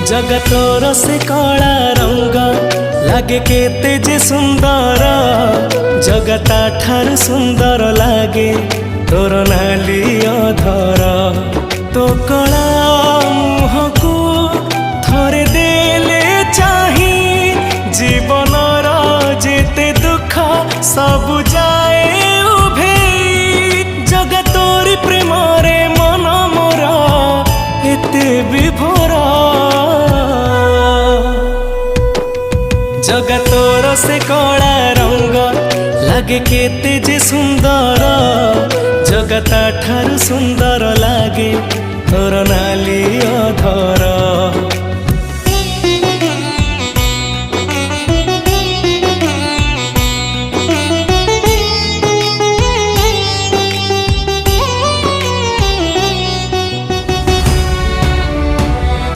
जगतोर से कला रंग लागे केते जे सुंदर जगता ठार सुंदर लागे तोर नाली अधर तो कला मुह को थरे देले चाही जीवनर जेते दुख सब जाए उभे जगतोरी प्रेम रे मन मोर एते विभोर जगतोर से कला रंग लागे केते जे सुंदर जगता ठार सुंदर लागे तोर नाली अधर।